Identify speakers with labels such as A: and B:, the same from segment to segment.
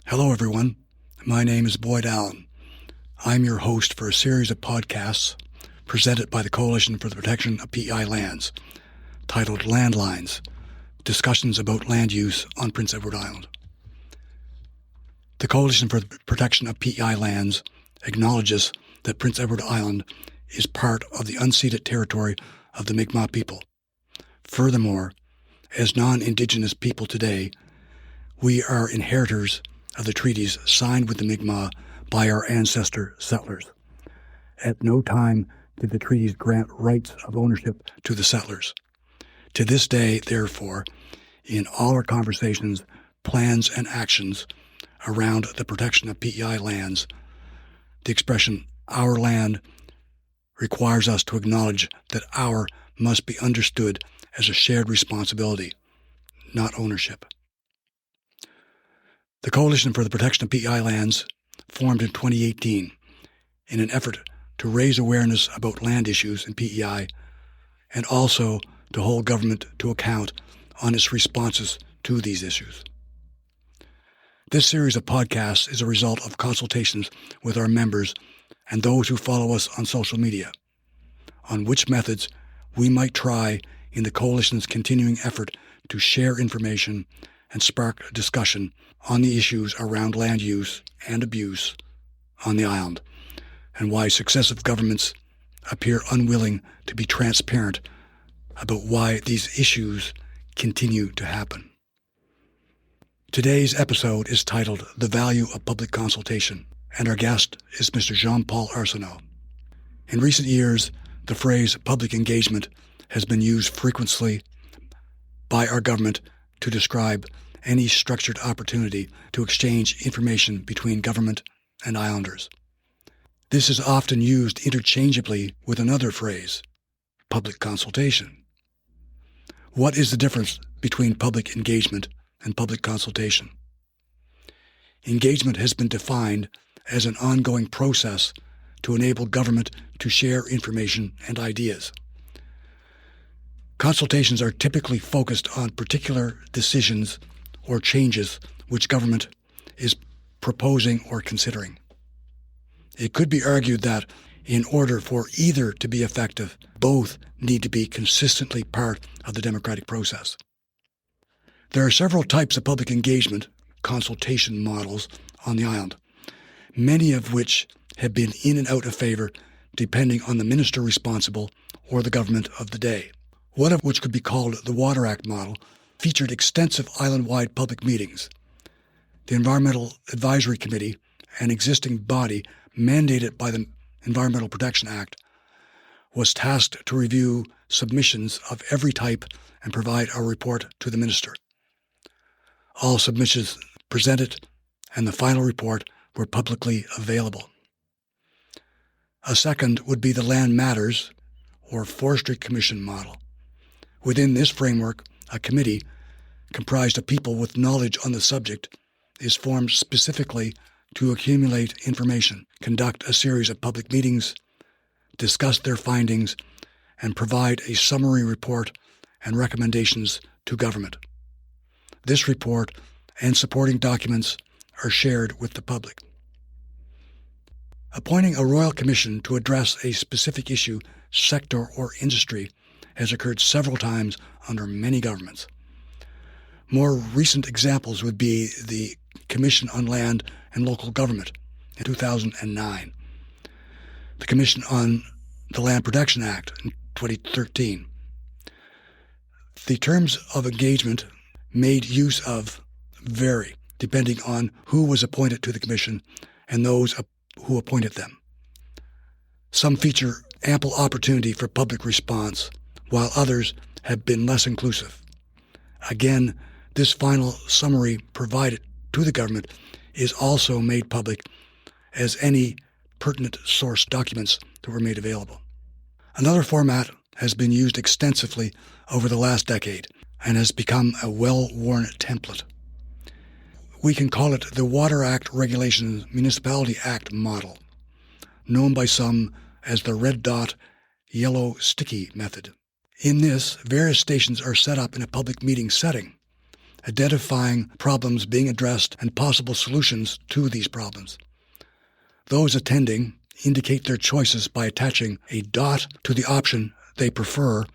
A: Hello, everyone. My name is Boyd Allen. I'm your host for a series of podcasts presented by the Coalition for the Protection of PEI Lands, titled Landlines, Discussions about Land Use on Prince Edward Island. The Coalition for the Protection of PEI Lands acknowledges that Prince Edward Island is part of the unceded territory of the Mi'kmaq people. Furthermore, as non-Indigenous people today, we are inheritors of the treaties signed with the Mi'kmaq by our ancestor settlers. At no time did the treaties grant rights of ownership to the settlers. To this day, therefore, in all our conversations, plans, and actions around the protection of PEI lands, the expression "our land" requires us to acknowledge that "our" must be understood as a shared responsibility, not ownership. The Coalition for the Protection of PEI Lands formed in 2018 in an effort to raise awareness about land issues in PEI and also to hold government to account on its responses to these issues. This series of podcasts is a result of consultations with our members and those who follow us on social media on which methods we might try in the Coalition's continuing effort to share information and spark discussion on the issues around land use and abuse on the island, and why successive governments appear unwilling to be transparent about why these issues continue to happen. Today's episode is titled The Value of Public Consultation, and our guest is Mr. Jean-Paul Arsenault. In recent years, the phrase public engagement has been used frequently by our government to describe any structured opportunity to exchange information between government and islanders. This is often used interchangeably with another phrase, public consultation. What is the difference between public engagement and public consultation? Engagement has been defined as an ongoing process to enable government to share information and ideas. Consultations are typically focused on particular decisions or changes which government is proposing or considering. It could be argued that in order for either to be effective, both need to be consistently part of the democratic process. There are several types of public engagement, consultation models on the island, many of which have been in and out of favor depending on the minister responsible or the government of the day. One of which could be called the Water Act model featured extensive island-wide public meetings. The Environmental Advisory Committee, an existing body mandated by the Environmental Protection Act, was tasked to review submissions of every type and provide a report to the minister. All submissions presented and the final report were publicly available. A second would be the Land Matters or Forestry Commission model. Within this framework, a committee comprised of people with knowledge on the subject is formed specifically to accumulate information, conduct a series of public meetings, discuss their findings, and provide a summary report and recommendations to government. This report and supporting documents are shared with the public. Appointing a royal commission to address a specific issue, sector, or industry has occurred several times under many governments. More recent examples would be the Commission on Land and Local Government in 2009, the Commission on the Land Protection Act in 2013. The terms of engagement made use of vary depending on who was appointed to the commission and those who appointed them. Some feature ample opportunity for public response, while others have been less inclusive. Again, this final summary provided to the government is also made public as any pertinent source documents that were made available. Another format has been used extensively over the last decade and has become a well-worn template. We can call it the Water Act Regulations Municipality Act model, known by some as the red dot, yellow sticky method. In this, various stations are set up in a public meeting setting identifying problems being addressed and possible solutions to these problems. Those attending indicate their choices by attaching a dot to the option they prefer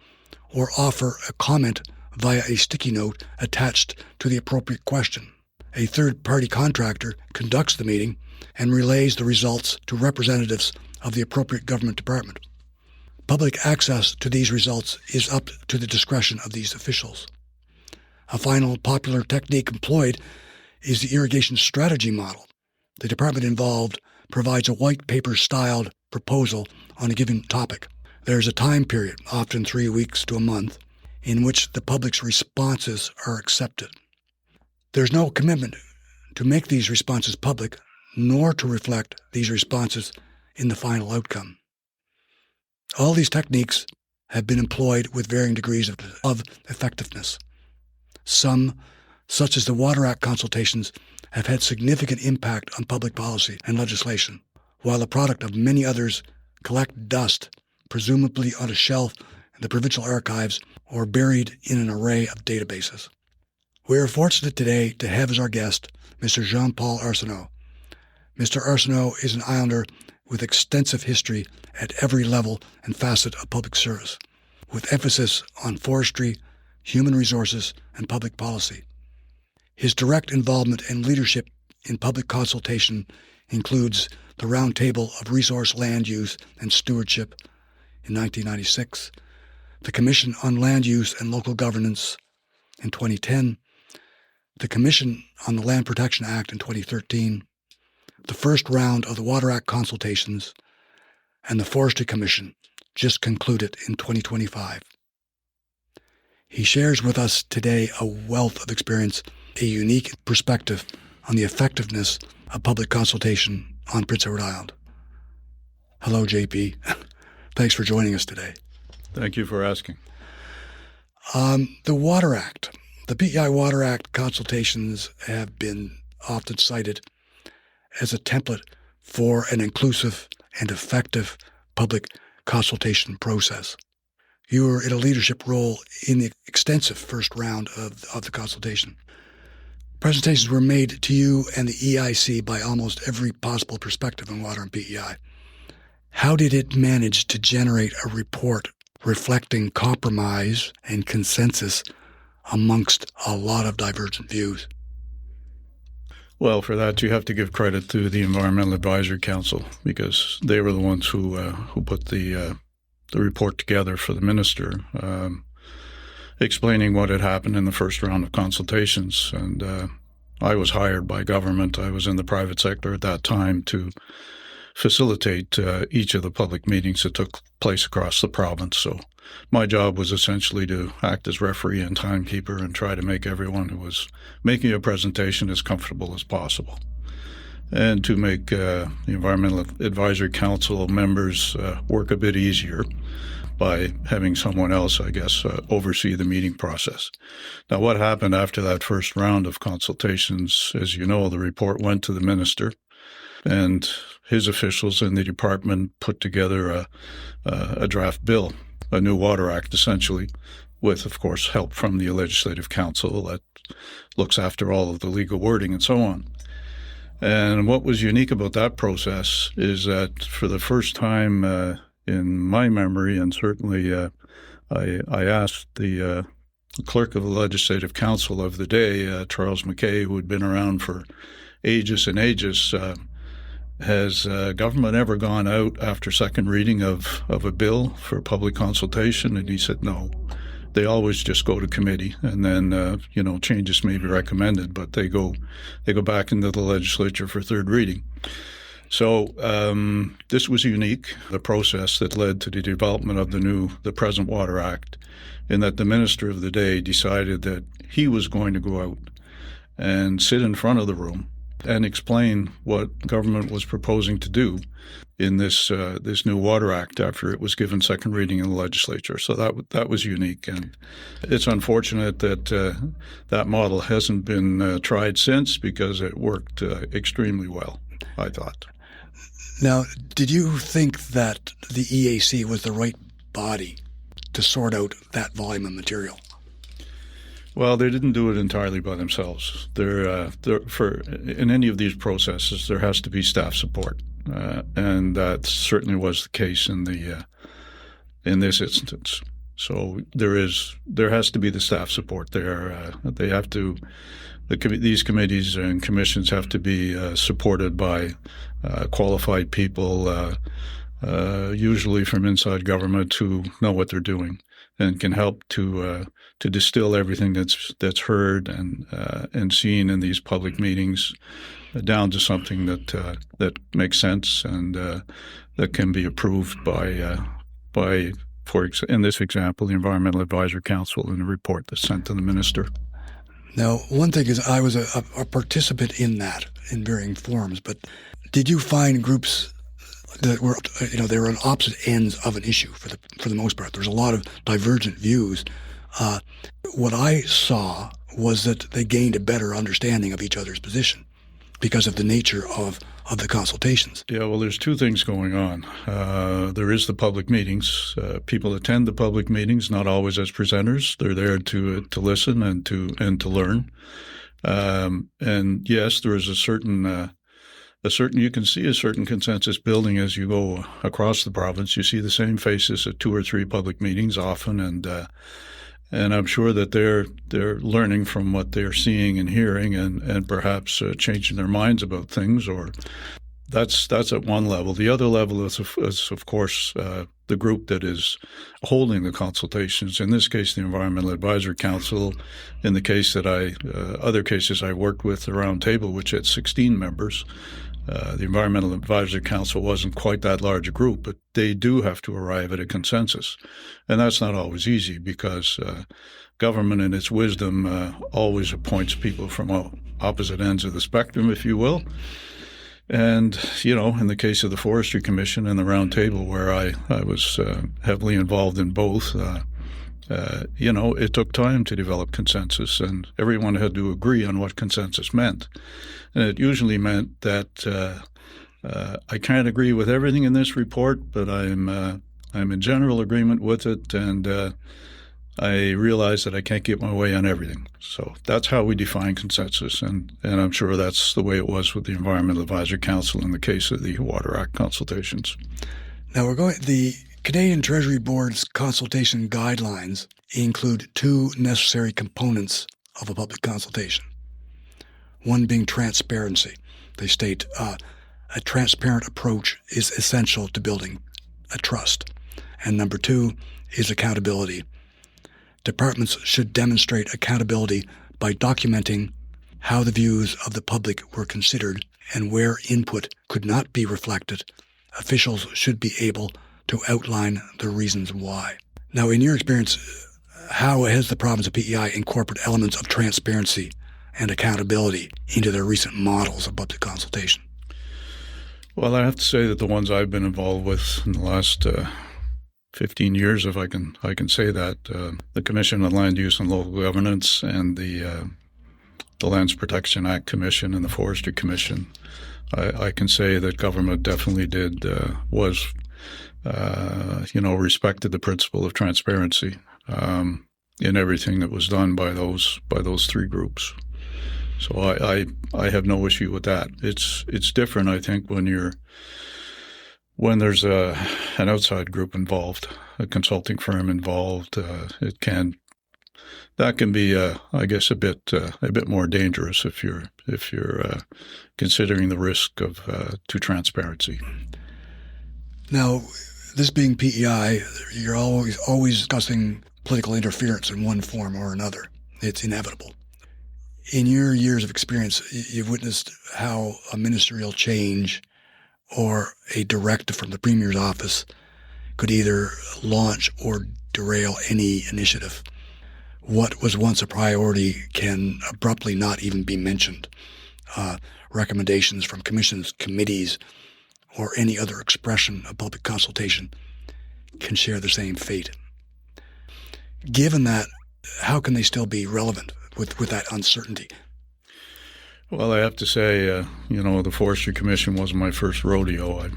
A: or offer a comment via a sticky note attached to the appropriate question. A third-party contractor conducts the meeting and relays the results to representatives of the appropriate government department. Public access to these results is up to the discretion of these officials. A final popular technique employed is the irrigation strategy model. The department involved provides a white paper-styled proposal on a given topic. There is a time period, often 3 weeks to a month, in which the public's responses are accepted. There's no commitment to make these responses public, nor to reflect these responses in the final outcome. All these techniques have been employed with varying degrees of effectiveness. Some, such as the Water Act consultations, have had significant impact on public policy and legislation, while the product of many others collect dust, presumably on a shelf in the provincial archives or buried in an array of databases. We are fortunate today to have as our guest Mr. Jean-Paul Arsenault. Mr. Arsenault is an Islander with extensive history at every level and facet of public service, with emphasis on forestry, human resources, and public policy. His direct involvement and leadership in public consultation includes the Round Table of Resource Land Use and Stewardship in 1996, the Commission on Land Use and Local Governance in 2010, the Commission on the Land Protection Act in 2013, the first round of the Water Act consultations, and the Forestry Commission, just concluded in 2025. He shares with us today a wealth of experience, a unique perspective on the effectiveness of public consultation on Prince Edward Island. Hello, JP. Thanks for joining us today.
B: Thank you for asking.
A: The Water Act, the PEI Water Act consultations have been often cited as a template for an inclusive and effective public consultation process. You were in a leadership role in the extensive first round of the consultation. Presentations were made to you and the EIC by almost every possible perspective on water and PEI. How did it manage to generate a report reflecting compromise and consensus amongst a lot of divergent views?
B: Well, for that, you have to give credit to the Environmental Advisory Council, because they were the ones who put the report together for the minister, explaining what had happened in the first round of consultations. And I was hired by government. I was in the private sector at that time to facilitate each of the public meetings that took place across the province. So my job was essentially to act as referee and timekeeper and try to make everyone who was making a presentation as comfortable as possible, and to make the Environmental Advisory Council members work a bit easier by having someone else, I guess, oversee the meeting process. Now, what happened after that first round of consultations, as you know, the report went to the minister, and his officials in the department put together a draft bill, a new Water Act, essentially, with, of course, help from the Legislative Council that looks after all of the legal wording and so on. And what was unique about that process is that for the first time in my memory, and certainly I asked the clerk of the Legislative Council of the day, Charles McKay, who had been around for ages and ages, has government ever gone out after second reading of a bill for public consultation? And he said no. They always just go to committee, and then changes may be recommended, but they go back into the legislature for third reading. So this was unique, the process that led to the development of the present Water Act, in that the minister of the day decided that he was going to go out and sit in front of the room and explain what government was proposing to do in this new Water Act after it was given second reading in the legislature. So that was unique, and it's unfortunate that that model hasn't been tried since, because it worked extremely well, I thought.
A: Now, did you think that the EAC was the right body to sort out that volume of material?
B: Well, they didn't do it entirely by themselves. In any of these processes, there has to be staff support, and that certainly was the case in this instance. So there has to be the staff support there. These committees and commissions have to be supported by qualified people, usually from inside government, who know what they're doing and can help to distill everything that's heard and seen in these public meetings down to something that makes sense and that can be approved by in this example, the Environmental Advisory Council in a report that's sent to the minister.
A: Now, one thing is I was a participant in that in varying forms, but did you find groups that were, they were on opposite ends of an issue for the most part? There's a lot of divergent views. What I saw was that they gained a better understanding of each other's position because of the nature of the consultations.
B: Yeah, well, there's two things going on. There is the public meetings. People attend the public meetings, not always as presenters. They're there to listen and to learn. And yes, there is a certain you can see a certain consensus building as you go across the province. You see the same faces at 2 or 3 public meetings often, and I'm sure that they're learning from what they're seeing and hearing, and perhaps changing their minds about things. Or that's at one level. The other level is of course the group that is holding the consultations. In this case, the Environmental Advisory Council. In the case that other cases I worked with, the Round Table, which had 16 members. The Environmental Advisory Council wasn't quite that large a group, but they do have to arrive at a consensus. And that's not always easy because government in its wisdom always appoints people from opposite ends of the spectrum, if you will. And, in the case of the Forestry Commission and the Round Table, where I was heavily involved in both, it took time to develop consensus, and everyone had to agree on what consensus meant. And it usually meant that I can't agree with everything in this report, but I'm in general agreement with it, and I realize that I can't get my way on everything. So that's how we define consensus, and I'm sure that's the way it was with the Environmental Advisory Council in the case of the Water Act consultations.
A: Now the Canadian Treasury Board's consultation guidelines include 2 necessary components of a public consultation. One being transparency. They state a transparent approach is essential to building a trust. And number 2 is accountability. Departments should demonstrate accountability by documenting how the views of the public were considered, and where input could not be reflected, officials should be able to outline the reasons why. Now, in your experience, how has the province of PEI incorporated elements of transparency and accountability into their recent models of public consultation?
B: Well, I have to say that the ones I've been involved with in the last 15 years, if I can say that, the Commission on Land Use and Local Governance and the Lands Protection Act Commission and the Forestry Commission, I can say that government definitely respected the principle of transparency in everything that was done by those 3 groups. So I have no issue with that. It's different, I think, when there's an outside group involved, a consulting firm involved. That can be, I guess, a bit more dangerous if you're considering the risk to transparency.
A: Now, this being PEI, you're always discussing political interference in one form or another. It's inevitable. In your years of experience, you've witnessed how a ministerial change or a directive from the Premier's office could either launch or derail any initiative. What was once a priority can abruptly not even be mentioned. Recommendations from commissions, committees, or any other expression of public consultation can share the same fate. Given that, how can they still be relevant with that uncertainty?
B: Well, I have to say, the Forestry Commission wasn't my first rodeo.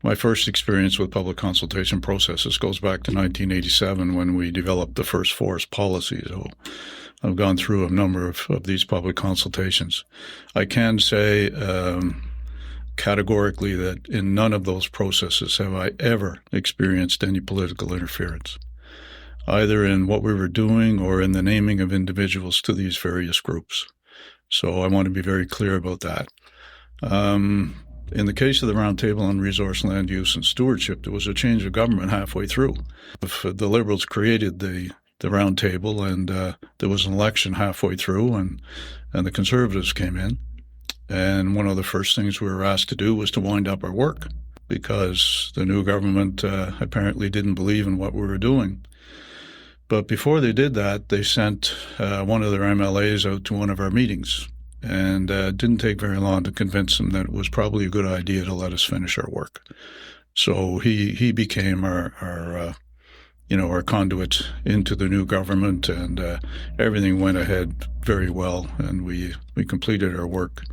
B: My first experience with public consultation processes goes back to 1987 when we developed the first forest policy. So I've gone through a number of these public consultations. I can say categorically that in none of those processes have I ever experienced any political interference, either in what we were doing or in the naming of individuals to these various groups. So I want to be very clear about that. In the case of the Roundtable on Resource, Land Use and Stewardship, there was a change of government halfway through. If the Liberals created the Roundtable and there was an election halfway through and the Conservatives came in. And one of the first things we were asked to do was to wind up our work because the new government apparently didn't believe in what we were doing. But before they did that, they sent one of their MLAs out to one of our meetings. And it didn't take very long to convince him that it was probably a good idea to let us finish our work. So he became our conduit into the new government, and everything went ahead very well. And we completed our work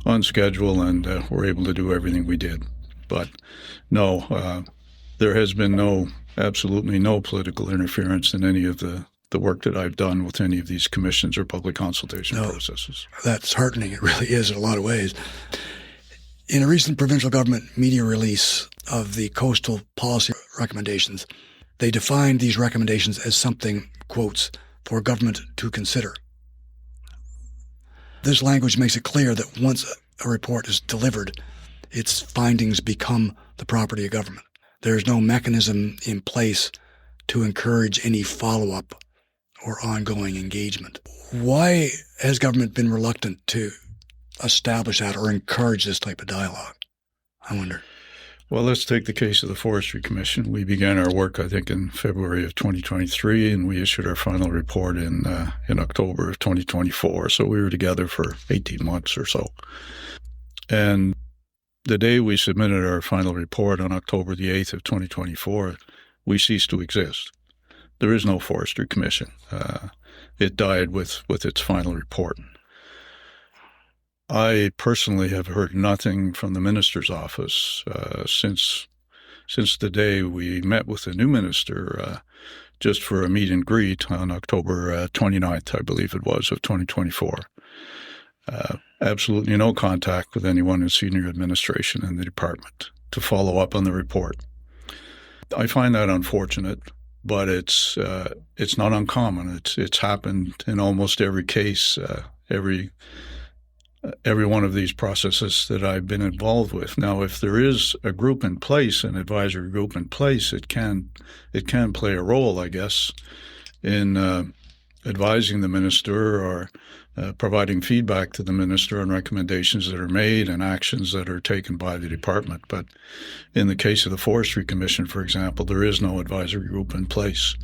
B: on schedule, and were able to do everything we did. But no, there has been absolutely no political interference in any of the work that I've done with any of these commissions or public consultation processes.
A: That's heartening. It really is in a lot of ways. In a recent provincial government media release of the coastal policy recommendations, they defined these recommendations as something, quotes, for government to consider. This language makes it clear that once a report is delivered, its findings become the property of government. There's no mechanism in place to encourage any follow-up or ongoing engagement. Why has government been reluctant to establish that or encourage this type of dialogue, I wonder?
B: Well, let's take the case of the Forestry Commission. We began our work, I think, in February of 2023, and we issued our final report in October of 2024. So we were together for 18 months or so. And the day we submitted our final report on October the 8th of 2024, we ceased to exist. There is no Forestry Commission. It died with its final report. I personally have heard nothing from the minister's office since the day we met with the new minister just for a meet and greet on October 29th, I believe it was, of 2024. Absolutely no contact with anyone in senior administration in the department to follow up on the report. I find that unfortunate, but it's not uncommon. It's happened in almost every case, every one of these processes that I've been involved with. Now, if there is a group in place, an advisory group in place, it can play a role, I guess, in advising the minister or providing feedback to the minister on recommendations that are made and actions that are taken by the department. But in the case of the Forestry Commission, for example, there is no advisory group in place.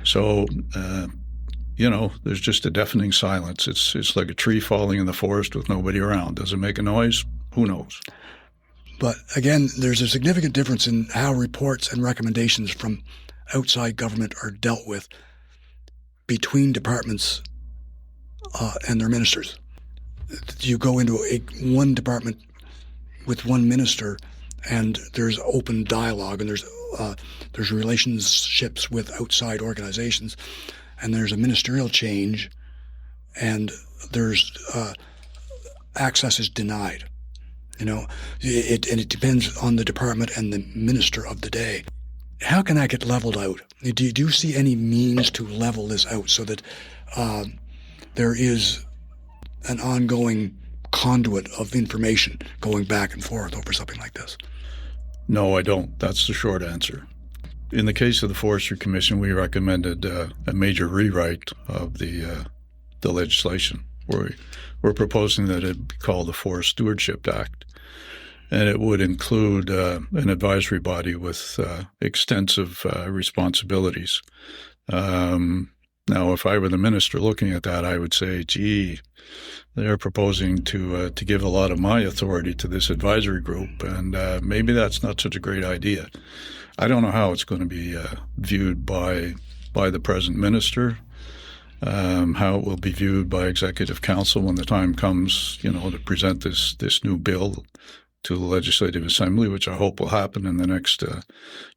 B: So, there's just a deafening silence. It's like a tree falling in the forest with nobody around. Does it make a noise? Who knows?
A: But again, there's a significant difference in how reports and recommendations from outside government are dealt with between departments and their ministers. You go into one department with one minister, and there's open dialogue, and there's relationships with outside organizations, and there's a ministerial change, and there's access is denied. It depends on the department and the minister of the day. How can that get leveled out? Do you see any means to level this out so that there is an ongoing conduit of information going back and forth over something like this?
B: No, I don't. That's the short answer. In the case of the Forestry Commission, we recommended a major rewrite of the legislation. We're proposing that it be called the Forest Stewardship Act, and it would include an advisory body with extensive responsibilities. Now, if I were the minister looking at that, I would say, gee, they're proposing to give a lot of my authority to this advisory group, and maybe that's not such a great idea. I don't know how it's going to be viewed by the present minister, how it will be viewed by Executive Council when the time comes, to present this new bill to the Legislative Assembly, which I hope will happen in the next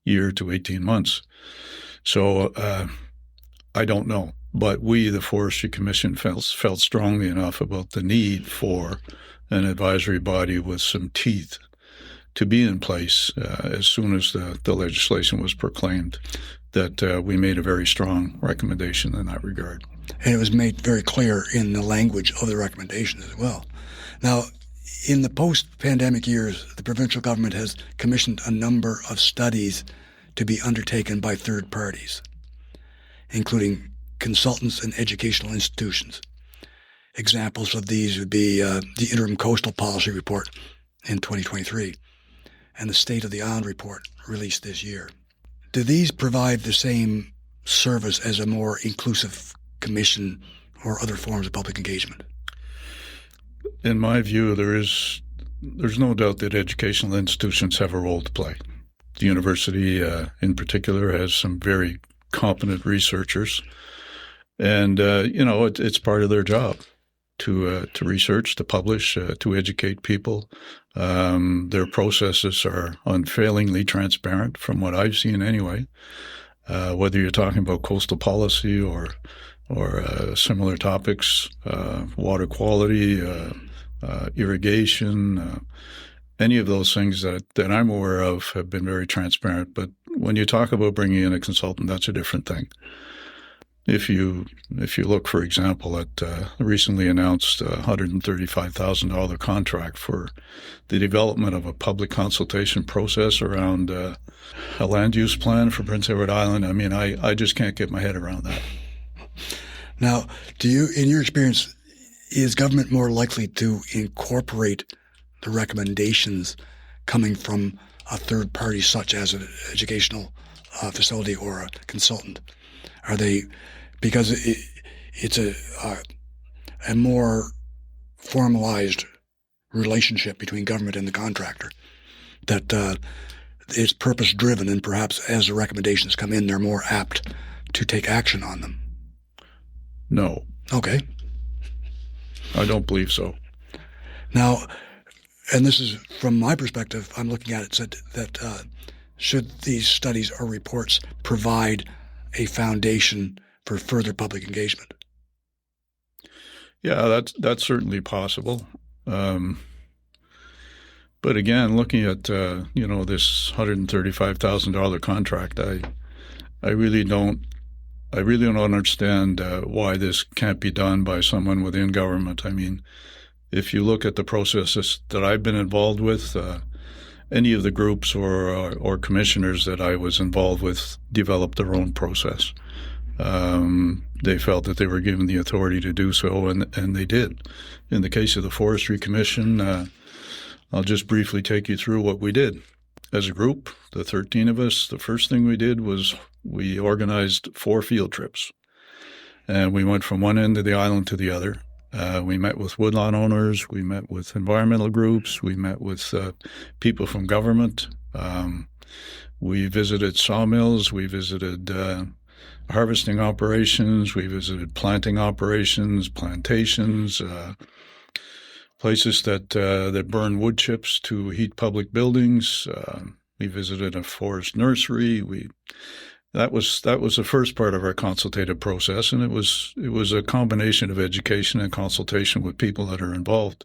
B: year to 18 months. So I don't know. But we, the Forestry Commission, felt strongly enough about the need for an advisory body with some teeth to be in place as soon as the legislation was proclaimed, that we made a very strong recommendation in that regard.
A: And it was made very clear in the language of the recommendation as well. Now, in the post-pandemic years, the provincial government has commissioned a number of studies to be undertaken by third parties, including consultants and educational institutions. Examples of these would be the Interim Coastal Policy Report in 2023 and the State of the Island Report released this year. Do these provide the same service as a more inclusive commission or other forms of public engagement?
B: In my view, there's no doubt that educational institutions have a role to play. The university in particular has some very competent researchers, and it's part of their job to research, to publish, to educate people. Their processes are unfailingly transparent from what I've seen anyway, whether you're talking about coastal policy or similar topics, water quality, irrigation, any of those things that I'm aware of have been very transparent. But when you talk about bringing in a consultant, that's a different thing. If you look, for example, at the recently announced $135,000 contract for the development of a public consultation process around a land use plan for Prince Edward Island, I mean, I just can't get my head around that.
A: Now, in your experience, is government more likely to incorporate the recommendations coming from a third party, such as an educational facility or a consultant? Are they, because it's a more formalized relationship between government and the contractor, that it's purpose-driven, and perhaps as the recommendations come in, they're more apt to take action on them?
B: No.
A: Okay.
B: I don't believe so.
A: Now, and this is from my perspective, I'm looking at it, said that should these studies or reports provide a foundation for further public engagement?
B: Yeah, that's certainly possible. But again, looking at this $135,000 contract, I really don't understand why this can't be done by someone within government. I mean, if you look at the processes that I've been involved with, any of the groups or commissioners that I was involved with developed their own process. They felt that they were given the authority to do so, and they did. In the case of the Forestry Commission, I'll just briefly take you through what we did. As a group, the 13 of us, the first thing we did was we organized 4 field trips. And we went from one end of the island to the other. We met with woodlot owners. We met with environmental groups. We met with people from government. We visited sawmills. We visited harvesting operations. We visited planting operations, plantations, places that burn wood chips to heat public buildings. We visited a forest nursery. That was the first part of our consultative process, and it was a combination of education and consultation with people that are involved.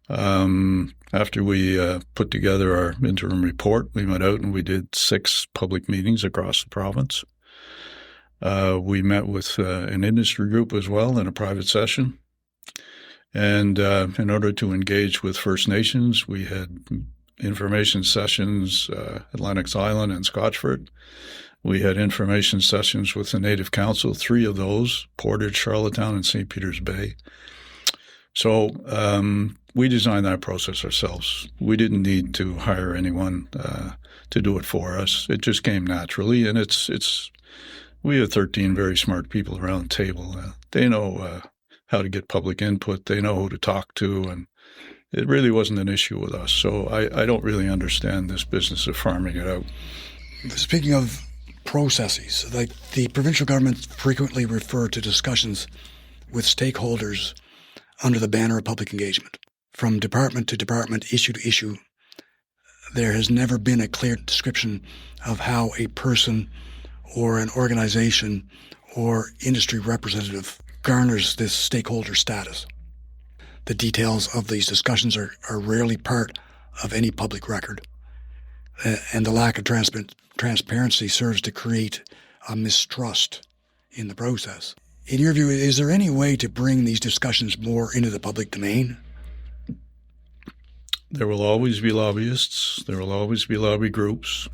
B: After we put together our interim report, we went out and we did 6 public meetings across the province. We met with an industry group as well in a private session. And in order to engage with First Nations, we had information sessions at Lennox Island and Scotchford. We had information sessions with the Native Council, 3 of those, Portage, Charlottetown, and St. Peter's Bay. So we designed that process ourselves. We didn't need to hire anyone to do it for us. It just came naturally, and we have 13 very smart people around the table. They know how to get public input. They know who to talk to, and it really wasn't an issue with us. So I don't really understand this business of farming it out.
A: Speaking of processes, like the provincial government frequently refer to discussions with stakeholders under the banner of public engagement. From department to department, issue to issue, there has never been a clear description of how a person or an organization or industry representative garners this stakeholder status. The details of these discussions are rarely part of any public record, and the lack of transparency serves to create a mistrust in the process. In your view, is there any way to bring these discussions more into the public domain?
B: There will always be lobbyists. There will always be lobby groups.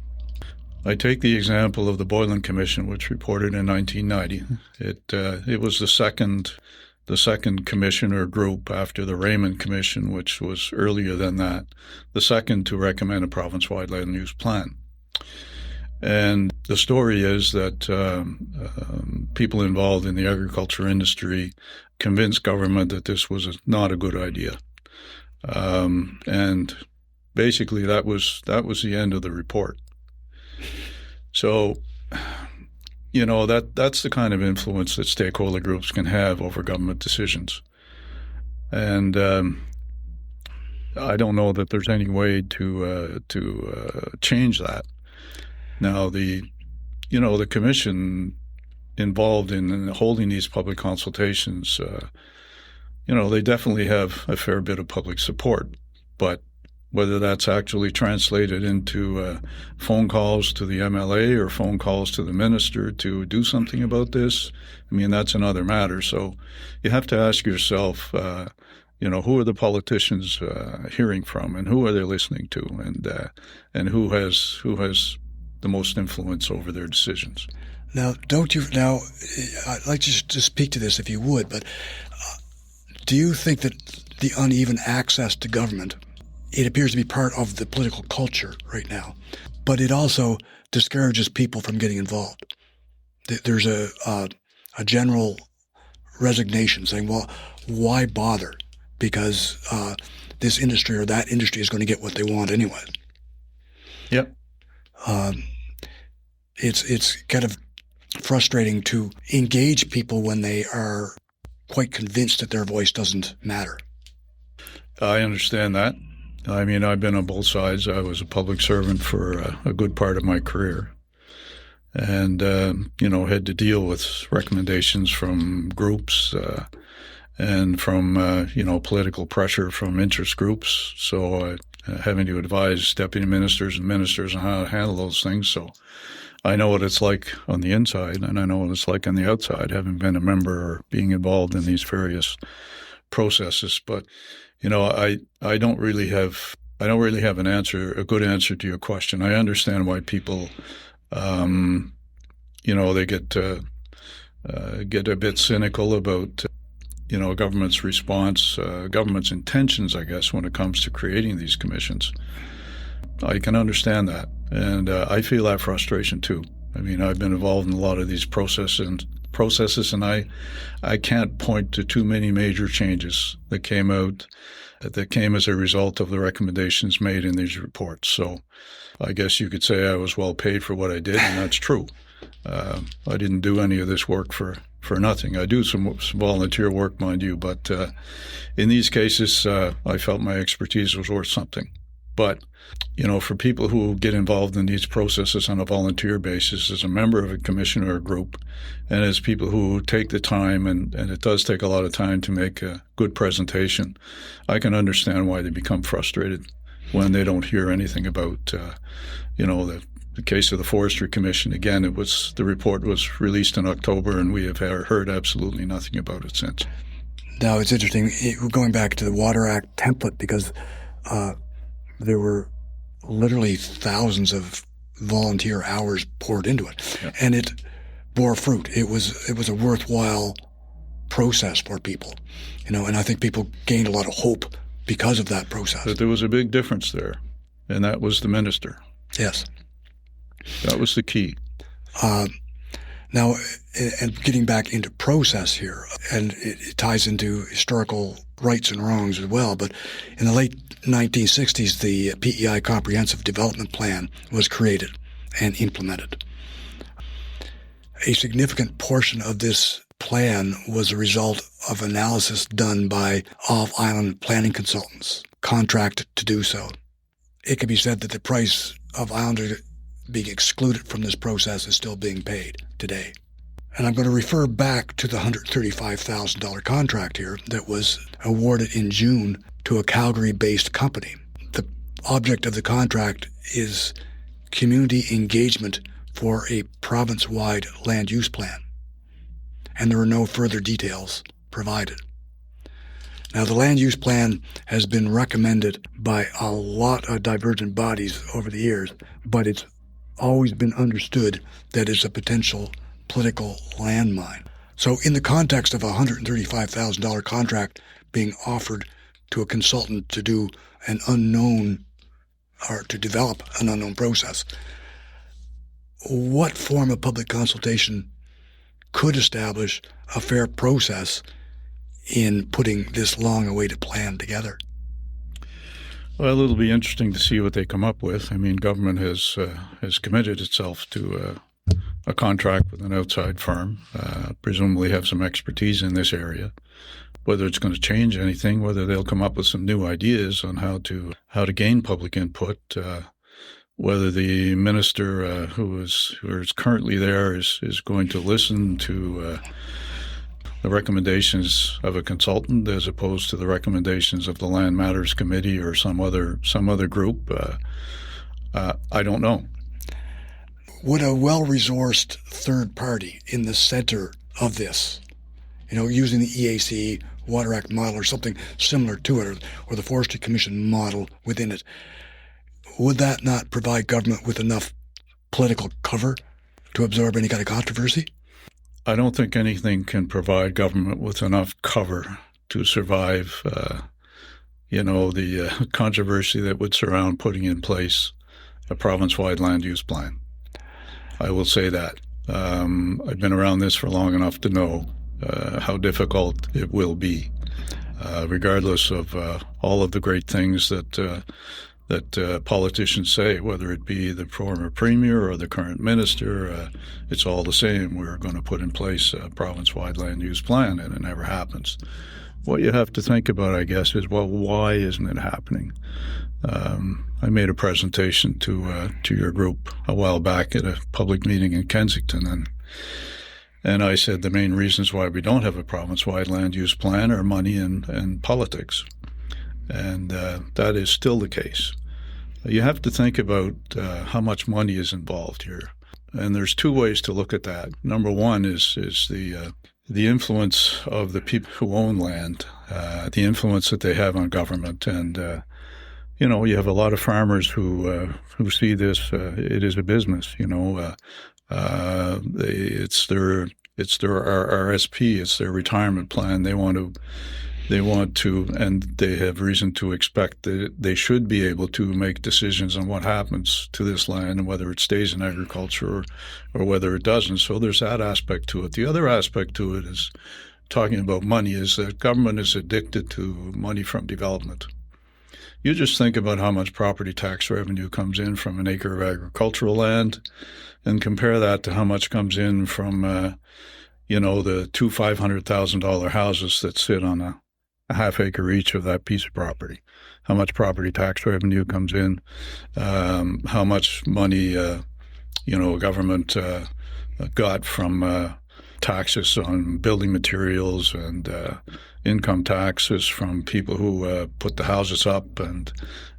B: I take the example of the Boylan Commission, which reported in 1990. It was the second commission or group after the Raymond Commission, which was earlier than that, the second to recommend a province-wide land use plan. And the story is that people involved in the agriculture industry convinced government that this was not a good idea. And basically that was the end of the report. So, that's the kind of influence that stakeholder groups can have over government decisions. And I don't know that there's any way to change that. Now, the commission involved in holding these public consultations, they definitely have a fair bit of public support, but whether that's actually translated into phone calls to the MLA or phone calls to the minister to do something about this, that's another matter. So you have to ask yourself, who are the politicians hearing from, and who are they listening to, and who has the most influence over their decisions.
A: Now, I'd like you to speak to this if you would, but do you think that the uneven access to government, it appears to be part of the political culture right now, but it also discourages people from getting involved? There's a general resignation saying, well, why bother? Because this industry or that industry is going to get what they want anyway.
B: Yep.
A: It's kind of frustrating to engage people when they are quite convinced that their voice doesn't matter.
B: I understand that. I've been on both sides. I was a public servant for a good part of my career, and had to deal with recommendations from groups and from political pressure from interest groups. So having to advise deputy ministers and ministers on how to handle those things. So I know what it's like on the inside, and I know what it's like on the outside, having been a member or being involved in these various processes. But I don't really have an answer, a good answer to your question. I understand why people, they get a bit cynical about, government's response, government's intentions, I guess, when it comes to creating these commissions. I can understand that, and I feel that frustration too. I've been involved in a lot of these processes, and I can't point to too many major changes that came as a result of the recommendations made in these reports. So I guess you could say I was well paid for what I did, and that's true. I didn't do any of this work for nothing. I do some volunteer work, mind you, but in these cases, I felt my expertise was worth something. But, for people who get involved in these processes on a volunteer basis as a member of a commission or a group, and as people who take the time, and it does take a lot of time to make a good presentation, I can understand why they become frustrated when they don't hear anything about, the case of the Forestry Commission. Again, the report was released in October, and we have heard absolutely nothing about it since.
A: Now, it's interesting, we're going back to the Water Act template, because there were literally thousands of volunteer hours poured into it, yeah. And it bore fruit. It was a worthwhile process for people, and I think people gained a lot of hope because of that process.
B: But there was a big difference there, and that was the minister.
A: Yes.
B: That was the key.
A: Now, and getting back into process here, and it ties into historical rights and wrongs as well, but in the late 1960s, the PEI Comprehensive Development Plan was created and implemented. A significant portion of this plan was a result of analysis done by off-island planning consultants, contracted to do so. it could be said that the price of Islander being excluded from this process is still being paid today. And I'm going to refer back to the $135,000 contract here that was awarded in June to a Calgary-based company. The object of the contract is community engagement for a province-wide land use plan, and there are no further details provided. Now, the land use plan has been recommended by a lot of divergent bodies over the years, but it's always been understood that it's a potential political landmine. So in the context of a $135,000 contract being offered to a consultant to do an unknown, or to develop an unknown process, what form of public consultation could establish a fair process in putting this long-awaited plan together?
B: Well, it'll be interesting to see what they come up with. I mean, government has committed itself to a contract with an outside firm, presumably have some expertise in this area. Whether it's going to change anything, whether they'll come up with some new ideas on how to gain public input, whether the minister who is currently there is going to listen to the recommendations of a consultant as opposed to the recommendations of the Land Matters Committee or some other group. I don't know.
A: Would a well-resourced third party in the center of this, using the EAC Water Act model or something similar to it, or the Forestry Commission model within it, would that not provide government with enough political cover to absorb any kind of controversy?
B: I don't think anything can provide government with enough cover to survive, the controversy that would surround putting in place a province-wide land use plan. I will say that. I've been around this for long enough to know how difficult it will be, regardless of all of the great things that politicians say, whether it be the former premier or the current minister. It's all the same. We're going to put in place a province-wide land use plan, and it never happens. What you have to think about, I guess, is, well, why isn't it happening? I made a presentation to your group a while back at a public meeting in Kensington, and I said the main reasons why we don't have a province-wide land use plan are money and politics. And that is still the case. You have to think about how much money is involved here. And there's two ways to look at that. Number one is the influence of the people who own land, the influence that they have on government. And, you have a lot of farmers who see this, it is a business, it's their RSP, it's their retirement plan. They want to, and they have reason to expect that they should be able to make decisions on what happens to this land and whether it stays in agriculture or whether it doesn't. So there's that aspect to it. The other aspect to it is, talking about money, is that government is addicted to money from development. You just think about how much property tax revenue comes in from an acre of agricultural land and compare that to how much comes in from, the two $500,000 houses that sit on a half acre each of that piece of property. How much property tax revenue comes in, how much money, government got from taxes on building materials and income taxes from people who put the houses up and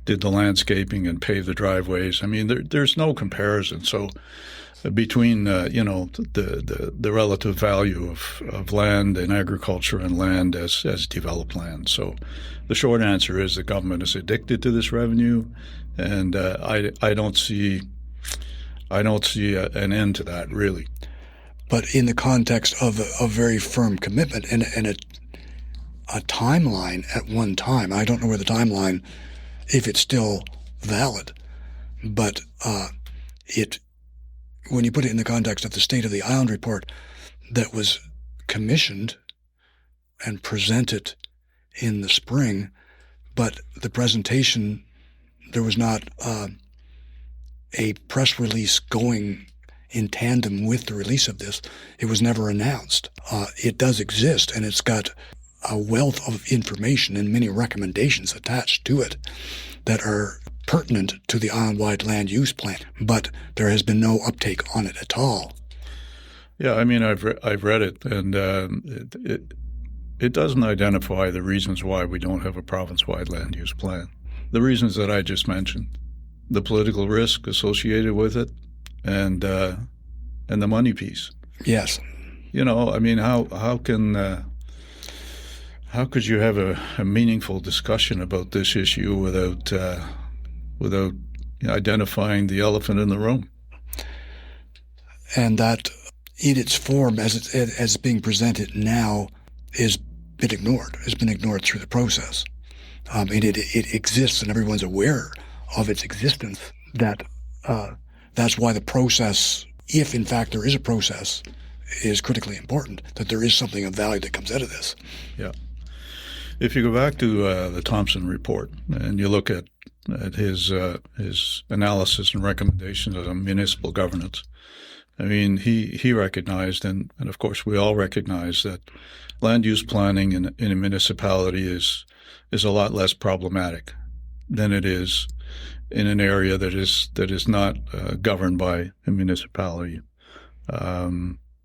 B: did the landscaping and paved the driveways. I mean, there's no comparison. So between the relative value of land and agriculture and land as developed land. So the short answer is the government is addicted to this revenue, and I don't see an end to that, really.
A: But in the context of a very firm commitment and a timeline at one time, I don't know where the timeline, if it's still valid, but when you put it in the context of the State of the Island report that was commissioned and presented in the spring, but the presentation, there was not a press release going in tandem with the release of this. It was never announced. It does exist, and it's got a wealth of information and many recommendations attached to it that are pertinent to the island-wide land use plan, but there has been no uptake on it at all.
B: Yeah, I mean, I've read it, and it doesn't identify the reasons why we don't have a province-wide land use plan. The reasons that I just mentioned, the political risk associated with it, and the money piece.
A: Yes.
B: You know, I mean, how could you have a meaningful discussion about this issue without identifying the elephant in the room?
A: And that, in its form, as it's being presented now, has been ignored through the process. And it exists, and everyone's aware of its existence. That's why the process, if in fact there is a process, is critically important, that there is something of value that comes out of this.
B: Yeah. If you go back to the Thompson report and you look at his analysis and recommendations on municipal governance, I mean, he recognized, and of course we all recognize, that land use planning in a municipality is a lot less problematic than it is in an area that is not governed by a municipality.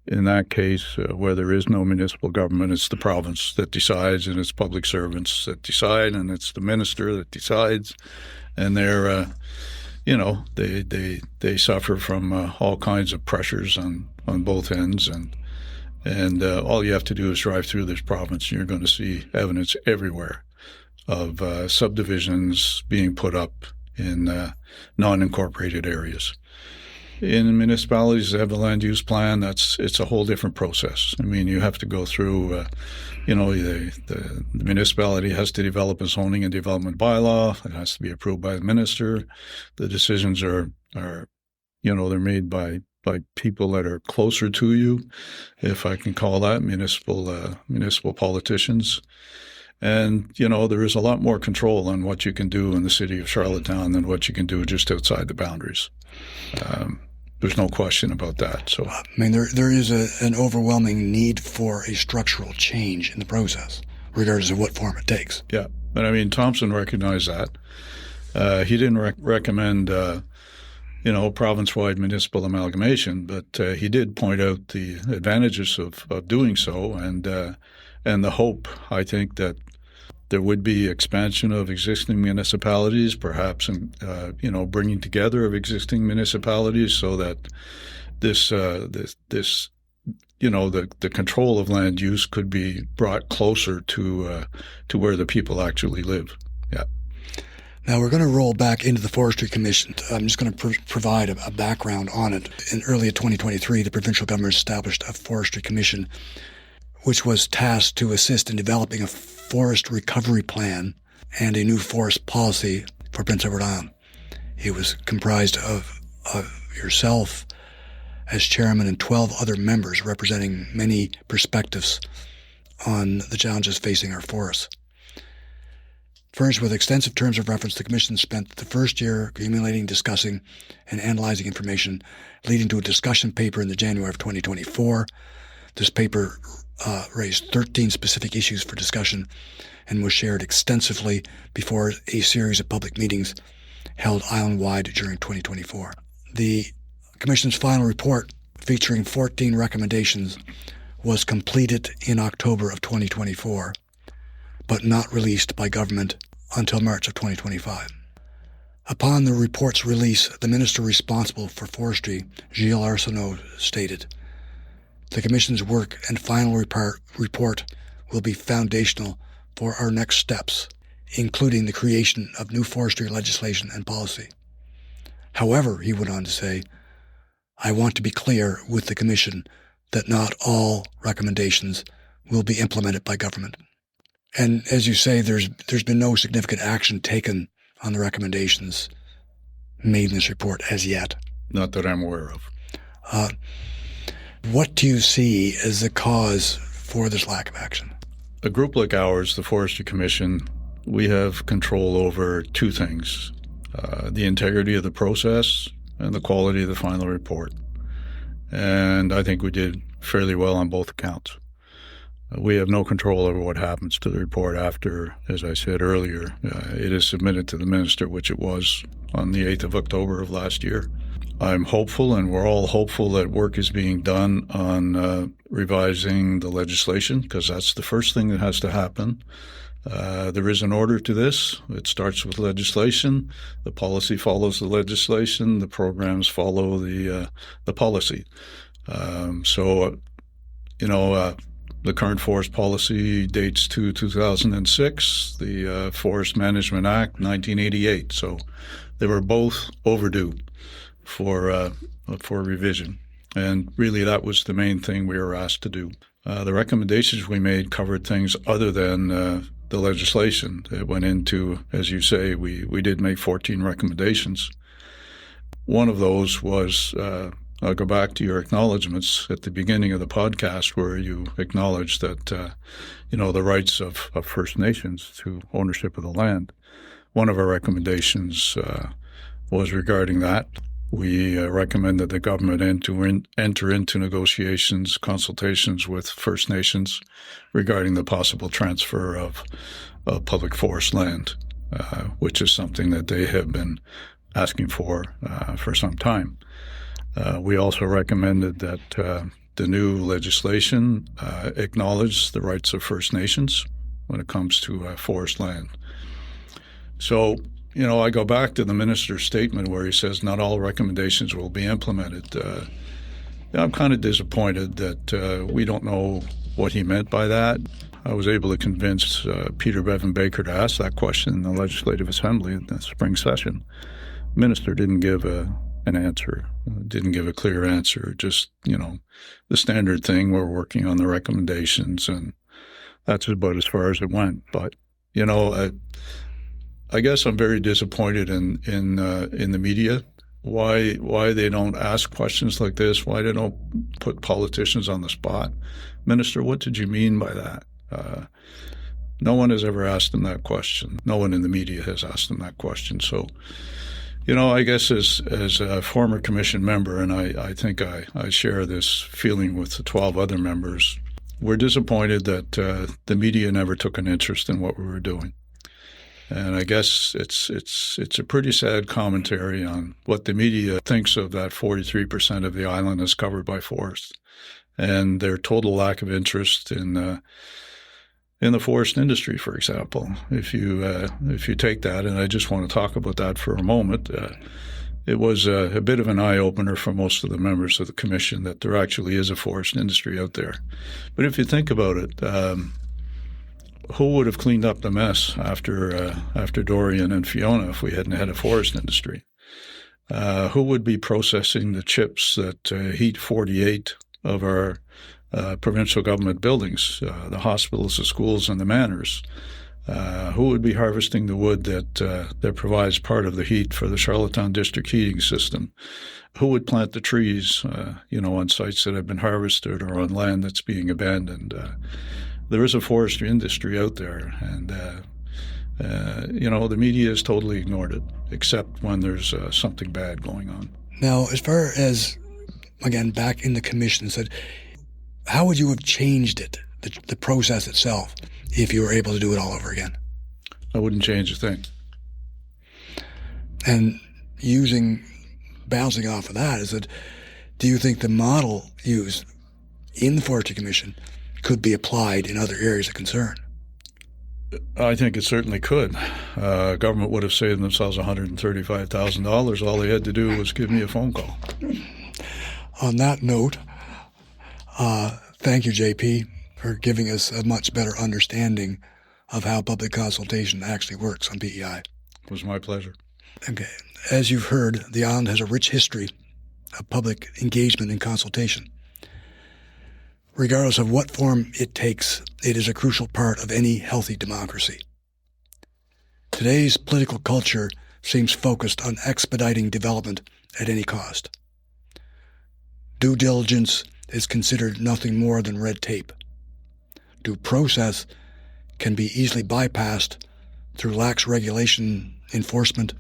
B: In that case, where there is no municipal government, it's the province that decides, and it's public servants that decide, and it's the minister that decides, and they're, they suffer from all kinds of pressures on both ends, and all you have to do is drive through this province, and you're going to see evidence everywhere of subdivisions being put up in non-incorporated areas. In municipalities that have a land use plan, it's a whole different process. I mean, you have to go through, the municipality has to develop a zoning and development bylaw. It has to be approved by the minister. The decisions are they're made by people that are closer to you, if I can call that, municipal politicians. And, there is a lot more control on what you can do in the city of Charlottetown than what you can do just outside the boundaries. There's no question about that. So,
A: I mean, there is an overwhelming need for a structural change in the process, regardless of what form it takes.
B: Yeah. But I mean, Thompson recognized that. He didn't recommend, province-wide municipal amalgamation, but he did point out the advantages of doing so, and the hope, I think, that there would be expansion of existing municipalities, perhaps, bringing together of existing municipalities, so that the control of land use could be brought closer to where the people actually live. Yeah.
A: Now we're going to roll back into the Forestry Commission. I'm just going to provide a background on it. In early 2023, the provincial government established a Forestry Commission, which was tasked to assist in developing a forest recovery plan and a new forest policy for Prince Edward Island. It was comprised of yourself as chairman and 12 other members representing many perspectives on the challenges facing our forests. Furnished with extensive terms of reference, the Commission spent the first year accumulating, discussing, and analyzing information, leading to a discussion paper in the January of 2024. This paper raised 13 specific issues for discussion and was shared extensively before a series of public meetings held island-wide during 2024. The Commission's final report, featuring 14 recommendations, was completed in October of 2024, but not released by government until March of 2025. Upon the report's release, the minister responsible for forestry, Gilles Arsenault, stated, "The Commission's work and final report will be foundational for our next steps, including the creation of new forestry legislation and policy. However," he went on to say, "I want to be clear with the Commission that not all recommendations will be implemented by government." And as you say, there's been no significant action taken on the recommendations made in this report as yet.
B: Not that I'm aware of.
A: What do you see as the cause for this lack of action?
B: A group like ours, the Forestry Commission, we have control over two things: the integrity of the process and the quality of the final report. And I think we did fairly well on both accounts. We have no control over what happens to the report after, as I said earlier, it is submitted to the minister, which it was on the 8th of October of last year. I'm hopeful, and we're all hopeful, that work is being done on revising the legislation, because that's the first thing that has to happen. There is an order to this. It starts with legislation. The policy follows the legislation. The programs follow the policy. The current forest policy dates to 2006, the Forest Management Act, 1988. So they were both overdue for revision. And really, that was the main thing we were asked to do. The recommendations we made covered things other than the legislation. It went into, as you say, we did make 14 recommendations. One of those was, I'll go back to your acknowledgments at the beginning of the podcast, where you acknowledged that, the rights of First Nations to ownership of the land. One of our recommendations was regarding that. We recommend that the government enter into negotiations, consultations with First Nations regarding the possible transfer of public forest land, which is something that they have been asking for some time. We also recommended that the new legislation acknowledge the rights of First Nations when it comes to forest land. So, I go back to the minister's statement where he says not all recommendations will be implemented. I'm kind of disappointed that we don't know what he meant by that. I was able to convince Peter Bevan Baker to ask that question in the Legislative Assembly in the spring session. The minister didn't give an answer, didn't give a clear answer, just, the standard thing, we're working on the recommendations, and that's about as far as it went. But, I guess I'm very disappointed in the media. Why they don't ask questions like this? Why they don't put politicians on the spot? Minister, what did you mean by that? No one has ever asked them that question. No one in the media has asked them that question. So, I guess as a former commission member, and I think I share this feeling with the 12 other members, we're disappointed that the media never took an interest in what we were doing. And I guess it's a pretty sad commentary on what the media thinks of that 43% of the island is covered by forest, and their total lack of interest in the forest industry, for example. If you take that, and I just want to talk about that for a moment, it was a bit of an eye-opener for most of the members of the commission that there actually is a forest industry out there. But if you think about it, who would have cleaned up the mess after Dorian and Fiona if we hadn't had a forest industry? Who would be processing the chips that heat 48 of our provincial government buildings, the hospitals, the schools, and the manors? Who would be harvesting the wood that provides part of the heat for the Charlottetown district heating system? Who would plant the trees, on sites that have been harvested or on land that's being abandoned? There is a forestry industry out there, and the media has totally ignored it, except when there's something bad going on.
A: Now, as far as, again, back in the commission, said, how would you have changed it, the process itself, if you were able to do it all over again?
B: I wouldn't change a thing.
A: And bouncing off of that, is that, do you think the model used in the Forestry Commission could be applied in other areas of concern?
B: I think it certainly could. Government would have saved themselves $135,000. All they had to do was give me a phone call.
A: On that note, thank you, JP, for giving us a much better understanding of how public consultation actually works on PEI.
B: It was my pleasure.
A: Okay. As you've heard, the island has a rich history of public engagement and consultation. Regardless of what form it takes, it is a crucial part of any healthy democracy. Today's political culture seems focused on expediting development at any cost. Due diligence is considered nothing more than red tape. Due process can be easily bypassed through lax regulation, enforcement,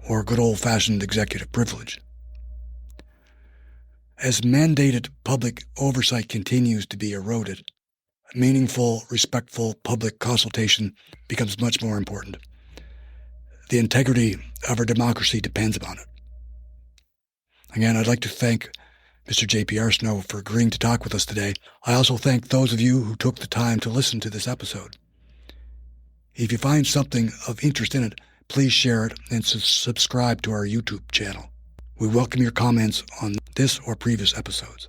A: or good old-fashioned executive privilege. As mandated public oversight continues to be eroded, meaningful, respectful public consultation becomes much more important. The integrity of our democracy depends upon it. Again, I'd like to thank Mr. J.P. Arsenault for agreeing to talk with us today. I also thank those of you who took the time to listen to this episode. If you find something of interest in it, please share it and subscribe to our YouTube channel. We welcome your comments on this or previous episodes.